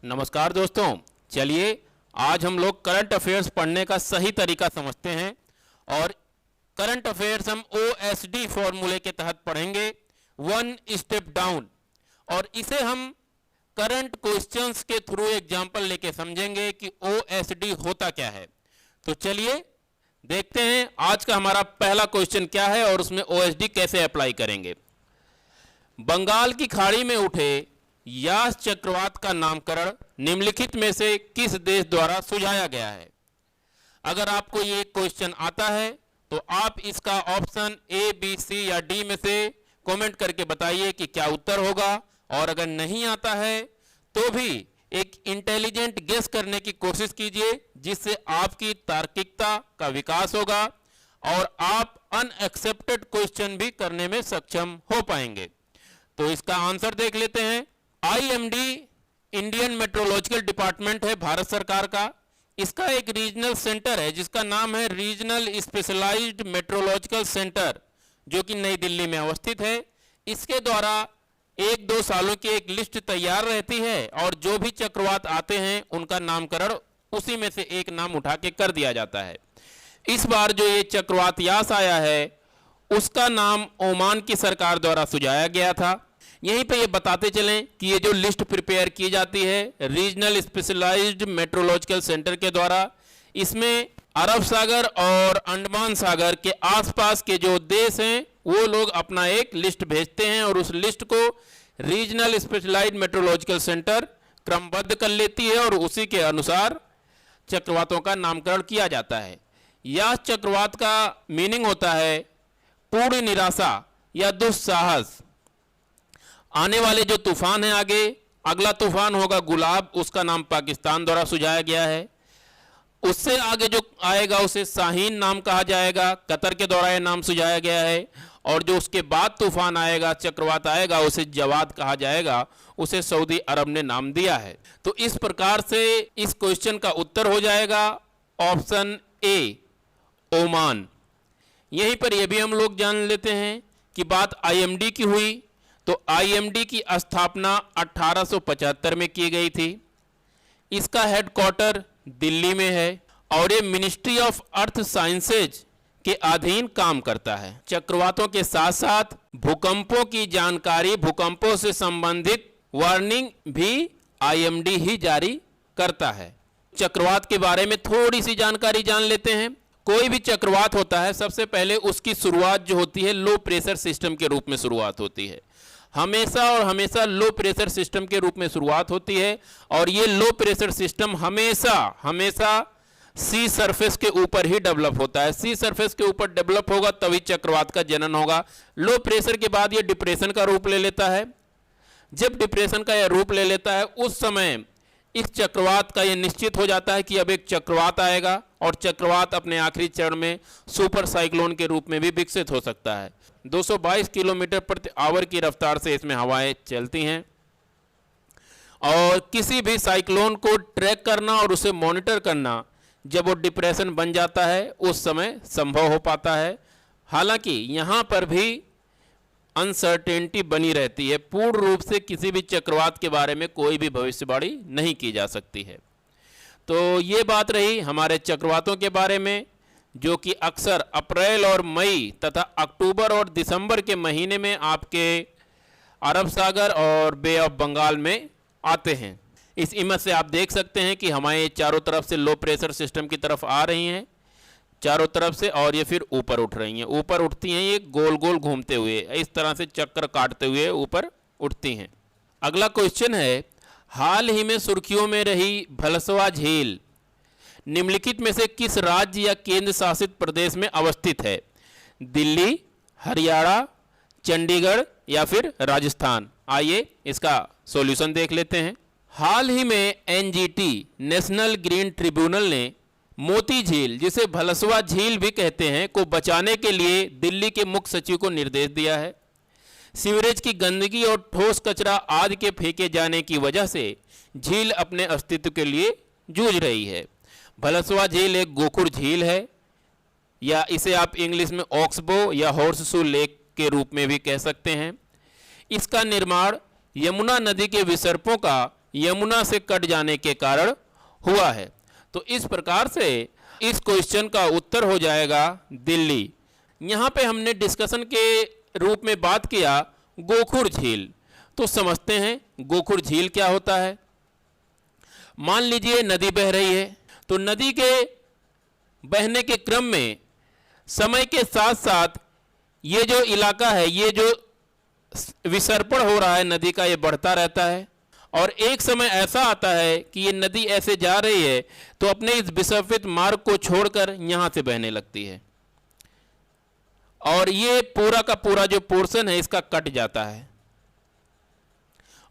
नमस्कार दोस्तों, चलिए आज हम लोग करंट अफेयर्स पढ़ने का सही तरीका समझते हैं और करंट अफेयर्स हम ओएसडी फॉर्मूले के तहत पढ़ेंगे, वन स्टेप डाउन। और इसे हम करंट क्वेश्चंस के थ्रू एग्जांपल लेके समझेंगे कि ओएसडी होता क्या है। तो चलिए देखते हैं आज का हमारा पहला क्वेश्चन क्या है और उसमें ओएसडी कैसे अप्लाई करेंगे। बंगाल की खाड़ी में उठे यास चक्रवात का नामकरण निम्नलिखित में से किस देश द्वारा सुझाया गया है। अगर आपको ये क्वेश्चन आता है तो आप इसका ऑप्शन ए, बी, सी या डी में से कमेंट करके बताइए कि क्या उत्तर होगा। और अगर नहीं आता है तो भी एक इंटेलिजेंट गेस करने की कोशिश कीजिए, जिससे आपकी तार्किकता का विकास होगा और आप अनएक्सेप्टेड क्वेश्चन भी करने में सक्षम हो पाएंगे। तो इसका आंसर देख लेते हैं। आईएमडी इंडियन मेट्रोलॉजिकल डिपार्टमेंट है भारत सरकार का। इसका एक रीजनल सेंटर है जिसका नाम है रीजनल स्पेशलाइज्ड मेट्रोलॉजिकल सेंटर, जो कि नई दिल्ली में अवस्थित है। इसके द्वारा 1-2 सालों की एक लिस्ट तैयार रहती है और जो भी चक्रवात आते हैं उनका नामकरण उसी में से एक नाम उठा के कर दिया जाता है। इस बार जो ये चक्रवात यास आया है उसका नाम ओमान की सरकार द्वारा सुझाया गया था। यहीं पे ये बताते चलें कि ये जो लिस्ट प्रिपेयर की जाती है रीजनल स्पेशलाइज्ड मेट्रोलॉजिकल सेंटर के द्वारा, इसमें अरब सागर और अंडमान सागर के आसपास के जो देश हैं वो लोग अपना एक लिस्ट भेजते हैं और उस लिस्ट को रीजनल स्पेशलाइज्ड मेट्रोलॉजिकल सेंटर क्रमबद्ध कर लेती है और उसी के अनुसार चक्रवातों का नामकरण किया जाता है। यास चक्रवात का मीनिंग होता है पूर्ण निराशा या दुस्साहस। आने वाले जो तूफान है आगे, अगला तूफान होगा गुलाब, उसका नाम पाकिस्तान द्वारा सुझाया गया है। उससे आगे जो आएगा उसे शाहीन नाम कहा जाएगा, कतर के द्वारा यह नाम सुझाया गया है। और जो उसके बाद तूफान आएगा, चक्रवात आएगा, उसे जवाद कहा जाएगा, उसे सऊदी अरब ने नाम दिया है। तो इस प्रकार से इस क्वेश्चन का उत्तर हो जाएगा ऑप्शन ए, ओमान। यहीं पर यह भी हम लोग जान लेते हैं कि बात आईएमडी की हुई तो आईएमडी की स्थापना 1875 में की गई थी। इसका हेडक्वार्टर दिल्ली में है और ये मिनिस्ट्री ऑफ अर्थ साइंसेज के अधीन काम करता है। चक्रवातों के साथ साथ भूकंपों की जानकारी, भूकंपों से संबंधित वार्निंग भी आईएमडी ही जारी करता है। चक्रवात के बारे में थोड़ी सी जानकारी जान लेते हैं। कोई भी चक्रवात होता है सबसे पहले उसकी शुरुआत जो होती है लो प्रेशर सिस्टम के रूप में शुरुआत होती है। हमेशा और हमेशा लो प्रेशर सिस्टम के रूप में शुरुआत होती है और ये लो प्रेशर सिस्टम हमेशा सी सरफेस के ऊपर ही डेवलप होता है। सी सरफेस के ऊपर डेवलप होगा तभी चक्रवात का जनन होगा। लो प्रेशर के बाद ये डिप्रेशन का रूप ले लेता है। जब डिप्रेशन का यह रूप ले लेता है उस समय इस चक्रवात का यह निश्चित हो जाता है कि अब एक चक्रवात आएगा और चक्रवात अपने आखिरी चरण में सुपर साइक्लोन के रूप में भी विकसित हो सकता है। 222 किलोमीटर प्रति आवर की रफ्तार से इसमें हवाएं चलती हैं और किसी भी साइक्लोन को ट्रैक करना और उसे मॉनिटर करना जब वो डिप्रेशन बन जाता है उस समय संभव हो पाता है। हालांकि यहाँ पर भी अनसर्टेनिटी बनी रहती है, पूर्ण रूप से किसी भी चक्रवात के बारे में कोई भी भविष्यवाणी नहीं की जा सकती है। तो ये बात रही हमारे चक्रवातों के बारे में, जो कि अक्सर अप्रैल और मई तथा अक्टूबर और दिसंबर के महीने में आपके अरब सागर और बे ऑफ बंगाल में आते हैं। इस इमेज से आप देख सकते हैं कि हमारे चारों तरफ से लो प्रेशर सिस्टम की तरफ आ रही हैं चारों तरफ से और ये फिर ऊपर उठ रही हैं। ऊपर उठती हैं ये गोल गोल घूमते हुए, इस तरह से चक्कर काटते हुए ऊपर उठती हैं। अगला क्वेश्चन है, हाल ही में सुर्खियों में रही भलसवा झील निम्नलिखित में से किस राज्य या केंद्र शासित प्रदेश में अवस्थित है? दिल्ली, हरियाणा, चंडीगढ़ या फिर राजस्थान? आइए इसका सॉल्यूशन देख लेते हैं। हाल ही में एनजीटी नेशनल ग्रीन ट्रिब्यूनल ने मोती झील, जिसे भलसवा झील भी कहते हैं, को बचाने के लिए दिल्ली के मुख्य सचिव को निर्देश दिया है। सीवरेज की गंदगी और ठोस कचरा आदि के फेंके जाने की वजह से झील अपने अस्तित्व के लिए जूझ रही है। भलसवा झील एक गोखुर झील है या इसे आप इंग्लिश में ऑक्सबो या हॉर्सशू लेक के रूप में भी कह सकते हैं। इसका निर्माण यमुना नदी के विसर्पों का यमुना से कट जाने के कारण हुआ है। तो इस प्रकार से इस क्वेश्चन का उत्तर हो जाएगा दिल्ली। यहाँ पे हमने डिस्कशन के रूप में बात किया गोखुर झील। तो समझते हैं गोखुर झील क्या होता है। मान लीजिए नदी बह रही है, तो नदी के बहने के क्रम में समय के साथ साथ ये जो इलाका है, ये जो विसर्पण हो रहा है नदी का, ये बढ़ता रहता है और एक समय ऐसा आता है कि ये नदी ऐसे जा रही है तो अपने इस विसर्पित मार्ग को छोड़कर यहाँ से बहने लगती है और ये पूरा का पूरा जो पोर्शन है इसका कट जाता है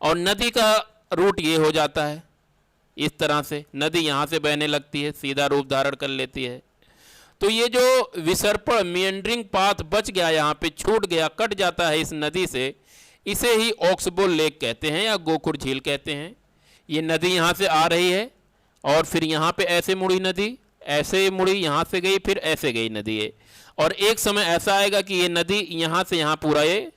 और नदी का रूट ये हो जाता है। इस तरह से नदी यहाँ से बहने लगती है, सीधा रूप धारण कर लेती है। तो ये जो विसर्पण मिएंडरिंग पाथ बच गया, यहाँ पे छूट गया, कट जाता है इस नदी से, इसे ही ऑक्सबोल लेक कहते हैं या गोखुर झील कहते हैं। ये नदी यहाँ से आ रही है और फिर यहाँ पे ऐसे मुड़ी नदी, ऐसे मुड़ी, यहाँ से गई, फिर ऐसे गई नदी है और एक समय ऐसा आएगा कि ये नदी यहाँ से यहाँ पूरा ये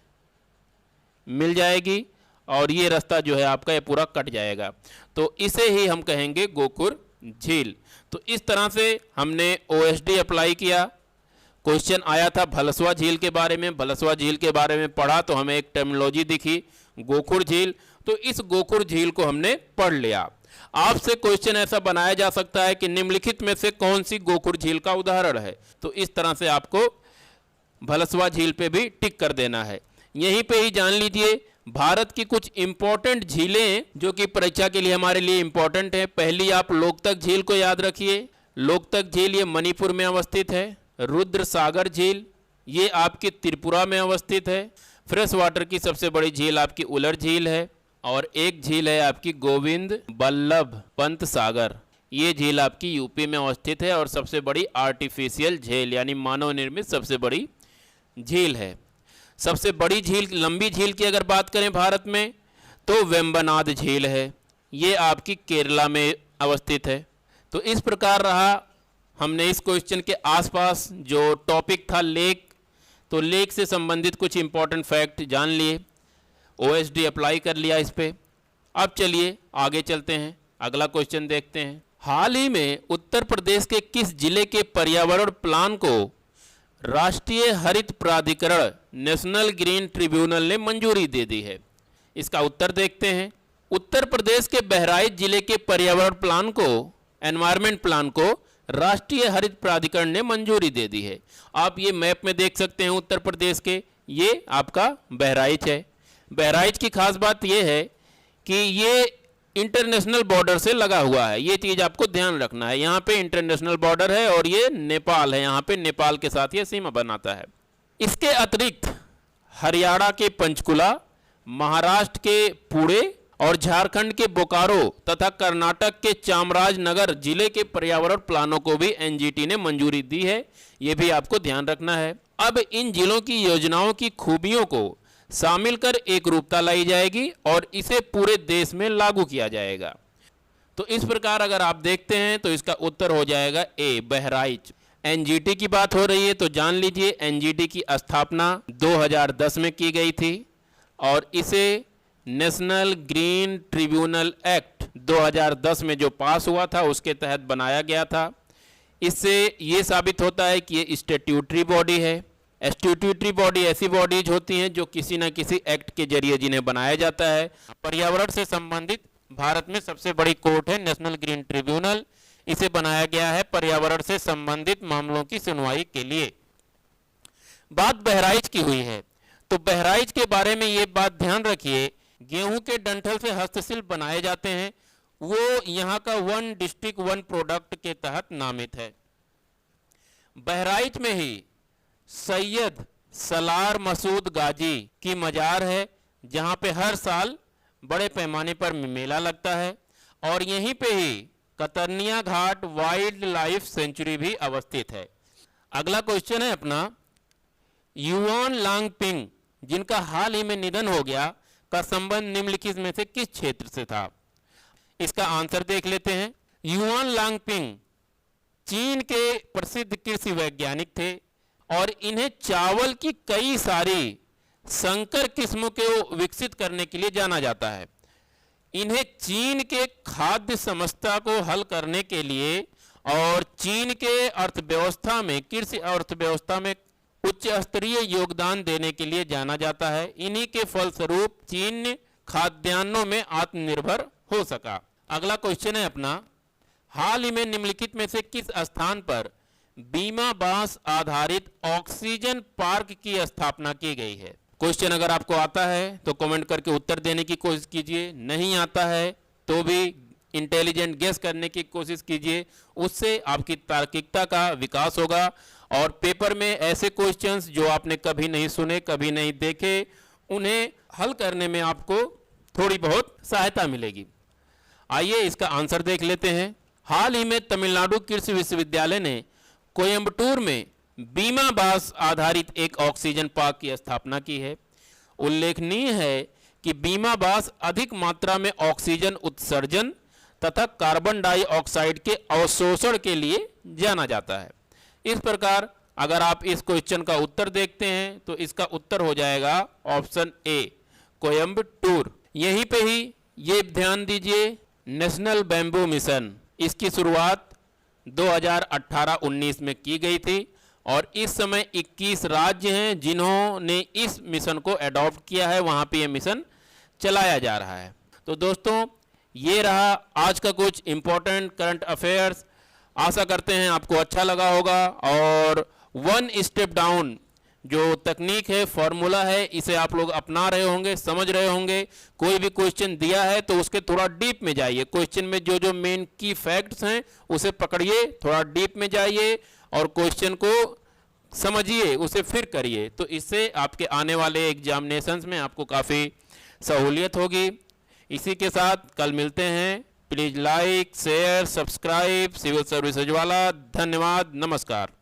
मिल जाएगी और ये रास्ता जो है आपका ये पूरा कट जाएगा। तो इसे ही हम कहेंगे गोखुर झील। तो इस तरह से हमने ओएसडी अप्लाई किया। क्वेश्चन आया था भलसवा झील के बारे में, भलसवा झील के बारे में पढ़ा तो हमें एक टर्मिनोलॉजी दिखी गोखुर झील, तो इस गोखुर झील को हमने पढ़ लिया। आपसे क्वेश्चन ऐसा बनाया जा सकता है कि निम्नलिखित में से कौन सी गोखुर झील का उदाहरण है, तो इस तरह से आपको भलसवा झील पे भी टिक कर देना है। यहीं पे ही जान लीजिए भारत की कुछ इंपॉर्टेंट झीलें जो कि परीक्षा के लिए हमारे लिए इंपॉर्टेंट है। पहली आप लोकतक झील को याद रखिए। लोकतक झील ये मणिपुर में अवस्थित है। रुद्र सागर झील ये आपकी त्रिपुरा में अवस्थित है। फ्रेश वाटर की सबसे बड़ी झील आपकी उलर झील है और एक झील है आपकी गोविंद बल्लभ पंत सागर, ये झील आपकी यूपी में अवस्थित है और सबसे बड़ी आर्टिफिशियल झील यानी मानव निर्मित सबसे बड़ी झील है। सबसे बड़ी झील, लंबी झील की अगर बात करें भारत में तो वेम्बनाड झील है, ये आपकी केरला में अवस्थित है। तो इस प्रकार रहा, हमने इस क्वेश्चन के आसपास जो टॉपिक था लेक, तो लेक से संबंधित कुछ इंपॉर्टेंट फैक्ट जान लिए, ओएसडी अप्लाई कर लिया इस पे। अब चलिए आगे चलते हैं, अगला क्वेश्चन देखते हैं। हाल ही में उत्तर प्रदेश के किस जिले के पर्यावरण प्लान को राष्ट्रीय हरित प्राधिकरण नेशनल ग्रीन ट्रिब्यूनल ने मंजूरी दे दी है? इसका उत्तर देखते हैं। उत्तर प्रदेश के बहराइच जिले के पर्यावरण प्लान को, एनवायरमेंट प्लान को राष्ट्रीय हरित प्राधिकरण ने मंजूरी दे दी है। आप ये मैप में देख सकते हैं उत्तर प्रदेश के, ये आपका बहराइच है। बहराइच की खास बात ये है कि ये इंटरनेशनल बॉर्डर से लगा हुआ है, ये चीज़ आपको ध्यान रखना है। यहाँ पे इंटरनेशनल बॉर्डर है और ये नेपाल है, यहाँ पे नेपाल के साथ ये सीमा बनाता है। इसके अतिरिक्त हरियाणा के पंचकुला, महाराष्ट्र के पुणे और झारखंड के बोकारो तथा कर्नाटक के चामराजनगर जिले के पर्यावरण प्लानों को भी एनजीटी ने मंजूरी दी है, ये भी आपको ध्यान रखना है। अब इन जिलों की योजनाओं की खूबियों को शामिल कर एक रूपता लाई जाएगी और इसे पूरे देश में लागू किया जाएगा। तो इस प्रकार अगर आप देखते हैं तो इसका उत्तर हो जाएगा ए, बहराइच। एनजीटी की बात हो रही है तो जान लीजिए एनजीटी की स्थापना 2010 में की गई थी और इसे नेशनल ग्रीन ट्रिब्यूनल एक्ट 2010 में जो पास हुआ था उसके तहत बनाया गया था। इससे ये साबित होता है कि ये स्टैट्यूटरी बॉडी है। स्टैट्यूटरी बॉडी ऐसी बॉडीज होती हैं जो किसी न किसी एक्ट के जरिए जिन्हें बनाया जाता है। पर्यावरण से संबंधित भारत में सबसे बड़ी कोर्ट है नेशनल ग्रीन ट्रिब्यूनल, इसे बनाया गया है पर्यावरण से संबंधित मामलों की सुनवाई के लिए। बात बहराइच की हुई है तो बहराइच के बारे में ये बात ध्यान रखिए, गेहूं के डंठल से हस्तशिल्प बनाए जाते हैं, वो यहाँ का वन डिस्ट्रिक्ट वन प्रोडक्ट के तहत नामित है। बहराइच में ही सैयद सलार मसूद गाजी की मजार है जहाँ पे हर साल बड़े पैमाने पर मेला लगता है और यहीं पे ही कतरनिया घाट वाइल्ड लाइफ सेंचुरी भी अवस्थित है। अगला क्वेश्चन है अपना, युआन लांगपिंग जिनका हाल ही में निधन हो गया का संबंध निम्नलिखित में से किस क्षेत्र से था? इसका आंसर देख लेते हैं। युआन लांगपिंग चीन के प्रसिद्ध कृषि वैज्ञानिक थे और इन्हें चावल की कई सारी संकर किस्मों को विकसित करने के लिए जाना जाता है। इन्हें चीन के खाद्य समस्या को हल करने के लिए और चीन के अर्थव्यवस्था में, कृषि अर्थव्यवस्था में उच्च स्तरीय योगदान देने के लिए जाना जाता है। इन्हीं के फलस्वरूप चीन खाद्यान्नों में आत्मनिर्भर हो सका। अगला क्वेश्चन है अपना, हाल ही में निम्नलिखित में से किस स्थान पर बीमा बांस आधारित ऑक्सीजन पार्क की स्थापना की गई है? क्वेश्चन अगर आपको आता है तो कमेंट करके उत्तर देने की कोशिश कीजिए, नहीं आता है तो भी इंटेलिजेंट गेस करने की कोशिश कीजिए, उससे आपकी तार्किकता का विकास होगा और पेपर में ऐसे क्वेश्चंस जो आपने कभी नहीं सुने, कभी नहीं देखे, उन्हें हल करने में आपको थोड़ी बहुत सहायता मिलेगी। आइए इसका आंसर देख लेते हैं। हाल ही में तमिलनाडु कृषि विश्वविद्यालय ने कोयंबटूर में बीमा बांस आधारित एक ऑक्सीजन पार्क की स्थापना की है। उल्लेखनीय है कि बीमा बांस अधिक मात्रा में ऑक्सीजन उत्सर्जन तथा कार्बन डाइऑक्साइड के अवशोषण के लिए जाना जाता है। इस प्रकार अगर आप इस क्वेश्चन का उत्तर देखते हैं तो इसका उत्तर हो जाएगा ऑप्शन ए, कोयंबटूर। यहीं पे ही ये ध्यान दीजिए, नेशनल बैम्बू मिशन, इसकी शुरुआत 2018-19 में की गई थी और इस समय 21 राज्य हैं जिन्होंने इस मिशन को एडॉप्ट किया है, वहाँ पे ये मिशन चलाया जा रहा है। तो दोस्तों ये रहा आज का कुछ इम्पोर्टेंट करंट अफेयर्स। आशा करते हैं आपको अच्छा लगा होगा और वन स्टेप डाउन जो तकनीक है, फॉर्मूला है, इसे आप लोग अपना रहे होंगे, समझ रहे होंगे। कोई भी क्वेश्चन दिया है तो उसके थोड़ा डीप में जाइए, क्वेश्चन में जो जो मेन की फैक्ट्स हैं उसे पकड़िए, थोड़ा डीप में जाइए और क्वेश्चन को समझिए, उसे फिर करिए। तो इससे आपके आने वाले एग्जामिनेशंस में आपको काफ़ी सहूलियत होगी। इसी के साथ कल मिलते हैं। Please like, share, subscribe civil services वाला। धन्यवाद, नमस्कार।